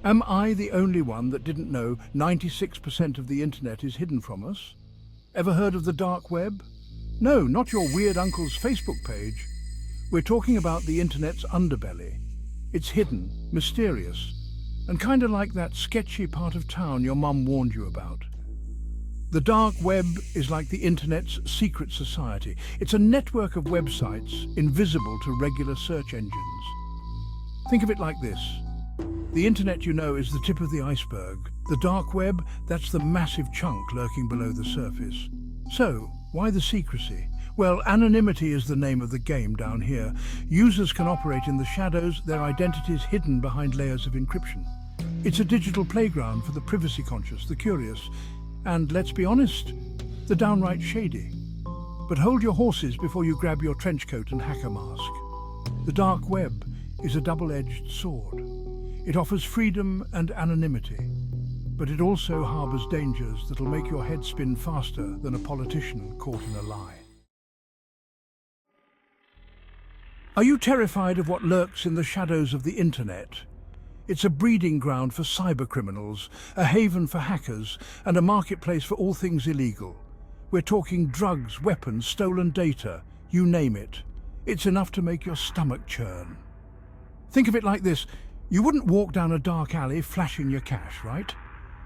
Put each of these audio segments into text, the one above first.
Am I the only one that didn't know 96% of the internet is hidden from us? Ever heard of the dark web? No, not your weird uncle's Facebook page. We're talking about the internet's underbelly. It's hidden, mysterious, and kind of like that sketchy part of town your mum warned you about. The dark web is like the internet's secret society. It's a network of websites invisible to regular search engines. Think of it like this. The internet, you know, is the tip of the iceberg. The dark web, that's the massive chunk lurking below the surface. So, why the secrecy? Well, anonymity is the name of the game down here. Users can operate in the shadows, their identities hidden behind layers of encryption. It's a digital playground for the privacy-conscious, the curious, and, let's be honest, the downright shady. But hold your horses before you grab your trench coat and hacker mask. The dark web is a double-edged sword. It offers freedom and anonymity, but it also harbours dangers that'll make your head spin faster than a politician caught in a lie. Are you terrified of what lurks in the shadows of the internet? It's a breeding ground for cybercriminals, a haven for hackers, and a marketplace for all things illegal. We're talking drugs, weapons, stolen data, you name it. It's enough to make your stomach churn. Think of it like this. You wouldn't walk down a dark alley flashing your cash, right?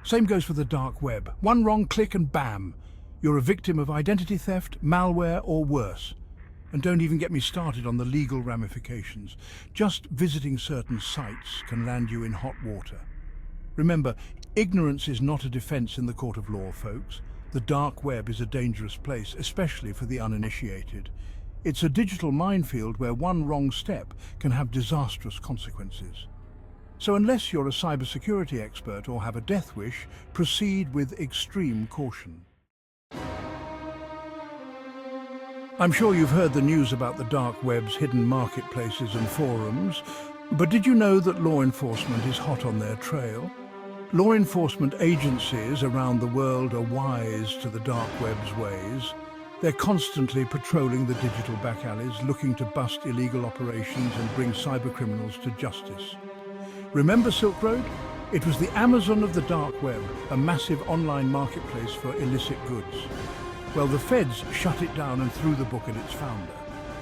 Same goes for the dark web. One wrong click and bam! You're a victim of identity theft, malware, or worse. And don't even get me started on the legal ramifications. Just visiting certain sites can land you in hot water. Remember, ignorance is not a defense in the court of law, folks. The dark web is a dangerous place, especially for the uninitiated. It's a digital minefield where one wrong step can have disastrous consequences. So unless you're a cybersecurity expert or have a death wish, proceed with extreme caution. I'm sure you've heard the news about the dark web's hidden marketplaces and forums, but did you know that law enforcement is hot on their trail? Law enforcement agencies around the world are wise to the dark web's ways. They're constantly patrolling the digital back alleys, looking to bust illegal operations and bring cybercriminals to justice. Remember Silk Road? It was the Amazon of the dark web, a massive online marketplace for illicit goods. Well, the feds shut it down and threw the book at its founder.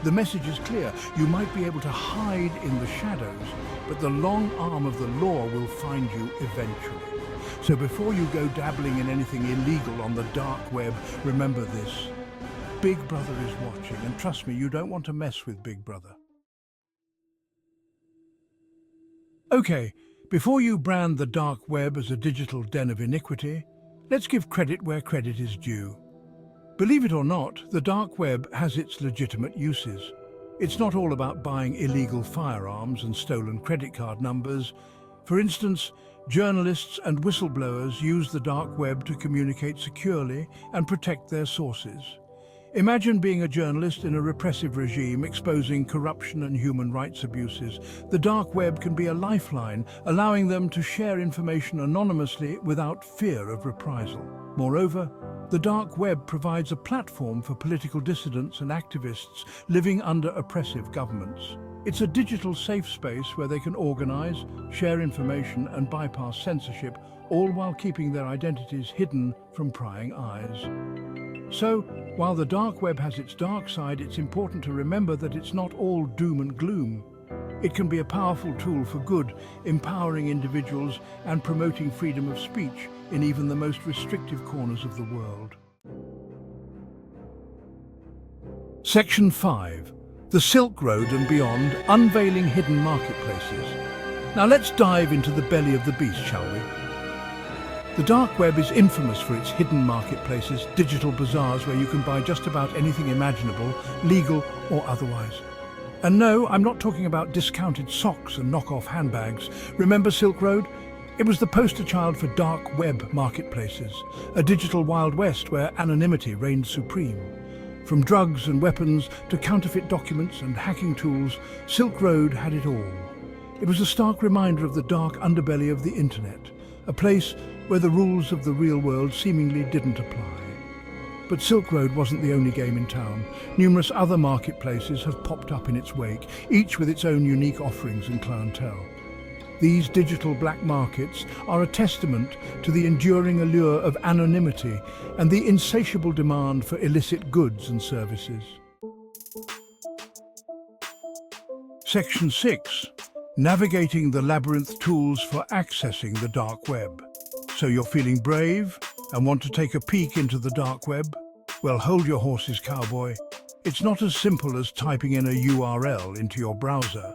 The message is clear. You might be able to hide in the shadows, but the long arm of the law will find you eventually. So before you go dabbling in anything illegal on the dark web, remember this. Big Brother is watching, and trust me, you don't want to mess with Big Brother. Okay, before you brand the dark web as a digital den of iniquity, let's give credit where credit is due. Believe it or not, the dark web has its legitimate uses. It's not all about buying illegal firearms and stolen credit card numbers. For instance, journalists and whistleblowers use the dark web to communicate securely and protect their sources. Imagine being a journalist in a repressive regime exposing corruption and human rights abuses. The dark web can be a lifeline, allowing them to share information anonymously without fear of reprisal. Moreover, the dark web provides a platform for political dissidents and activists living under oppressive governments. It's a digital safe space where they can organize, share information, and bypass censorship, all while keeping their identities hidden from prying eyes. So, while the dark web has its dark side, it's important to remember that it's not all doom and gloom. It can be a powerful tool for good, empowering individuals and promoting freedom of speech in even the most restrictive corners of the world. Section 5. The Silk Road and Beyond, Unveiling Hidden Marketplaces. Now let's dive into the belly of the beast, shall we? The dark web is infamous for its hidden marketplaces, digital bazaars where you can buy just about anything imaginable, legal or otherwise. And no, I'm not talking about discounted socks and knockoff handbags. Remember Silk Road? It was the poster child for dark web marketplaces, a digital Wild West where anonymity reigned supreme. From drugs and weapons to counterfeit documents and hacking tools, Silk Road had it all. It was a stark reminder of the dark underbelly of the internet, a place where the rules of the real world seemingly didn't apply. But Silk Road wasn't the only game in town. Numerous other marketplaces have popped up in its wake, each with its own unique offerings and clientele. These digital black markets are a testament to the enduring allure of anonymity and the insatiable demand for illicit goods and services. Section 6. Navigating the labyrinth tools for accessing the dark web. So you're feeling brave and want to take a peek into the dark web? Well, hold your horses, cowboy. It's not as simple as typing in a URL into your browser.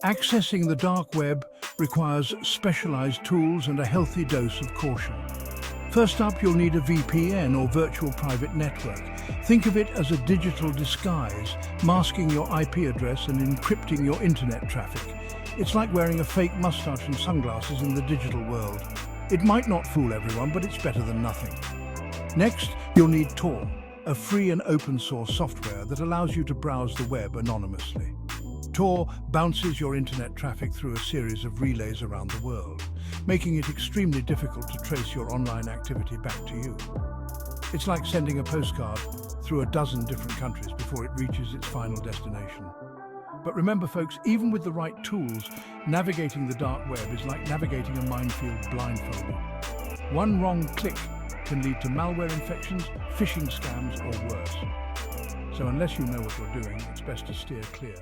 Accessing the dark web requires specialized tools and a healthy dose of caution. First up, you'll need a VPN or virtual private network. Think of it as a digital disguise, masking your IP address and encrypting your internet traffic. It's like wearing a fake mustache and sunglasses in the digital world. It might not fool everyone, but it's better than nothing. Next, you'll need Tor, a free and open source software that allows you to browse the web anonymously. Tor bounces your internet traffic through a series of relays around the world, making it extremely difficult to trace your online activity back to you. It's like sending a postcard through a dozen different countries before it reaches its final destination. But remember, folks, even with the right tools, navigating the dark web is like navigating a minefield blindfolded. One wrong click can lead to malware infections, phishing scams, or worse. So unless you know what you're doing, it's best to steer clear.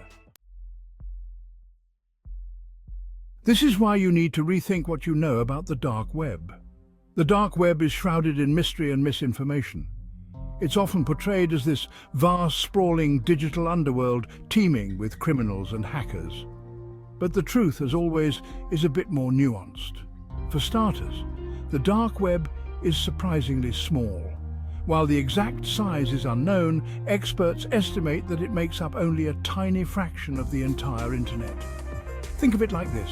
This is why you need to rethink what you know about the dark web. The dark web is shrouded in mystery and misinformation. It's often portrayed as this vast, sprawling digital underworld teeming with criminals and hackers. But the truth, as always, is a bit more nuanced. For starters, the dark web is surprisingly small. While the exact size is unknown, experts estimate that it makes up only a tiny fraction of the entire internet. Think of it like this.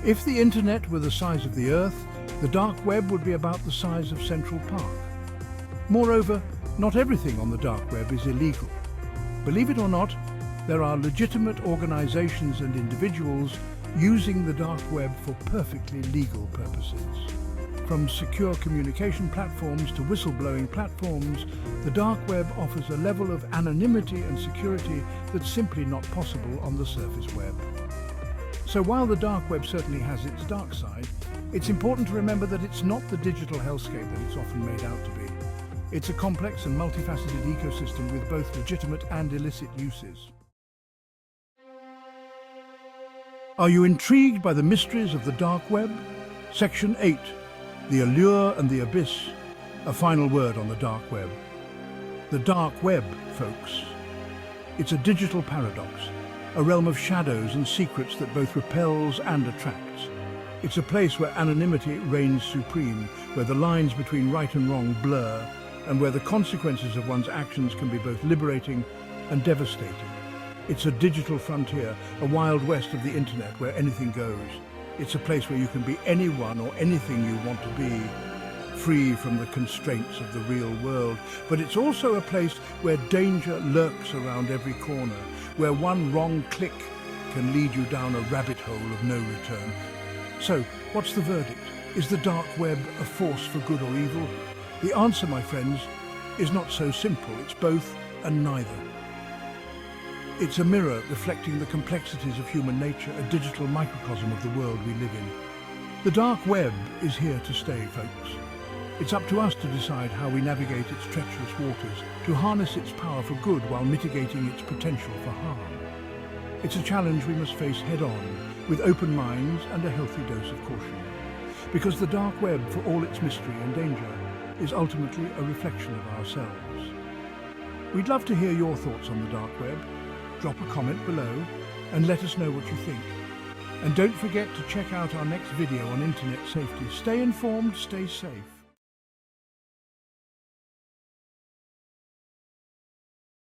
If the internet were the size of the Earth, the dark web would be about the size of Central Park. Moreover, not everything on the dark web is illegal. Believe it or not, there are legitimate organizations and individuals using the dark web for perfectly legal purposes. From secure communication platforms to whistleblowing platforms, the dark web offers a level of anonymity and security that's simply not possible on the surface web. So while the dark web certainly has its dark side, it's important to remember that it's not the digital hellscape that it's often made out to be. It's a complex and multifaceted ecosystem with both legitimate and illicit uses. Are you intrigued by the mysteries of the dark web? Section 8. The allure and the abyss. A final word on the dark web. The dark web, folks. It's a digital paradox, a realm of shadows and secrets that both repels and attracts. It's a place where anonymity reigns supreme, where the lines between right and wrong blur, and where the consequences of one's actions can be both liberating and devastating. It's a digital frontier, a wild west of the internet where anything goes. It's a place where you can be anyone or anything you want to be, free from the constraints of the real world. But it's also a place where danger lurks around every corner, where one wrong click can lead you down a rabbit hole of no return. So, what's the verdict? Is the dark web a force for good or evil? The answer, my friends, is not so simple. It's both and neither. It's a mirror reflecting the complexities of human nature, a digital microcosm of the world we live in. The dark web is here to stay, folks. It's up to us to decide how we navigate its treacherous waters, to harness its power for good while mitigating its potential for harm. It's a challenge we must face head-on, with open minds and a healthy dose of caution. Because the dark web, for all its mystery and danger, is ultimately a reflection of ourselves. We'd love to hear your thoughts on the dark web. Drop a comment below and let us know what you think. And don't forget to check out our next video on internet safety. Stay informed, stay safe.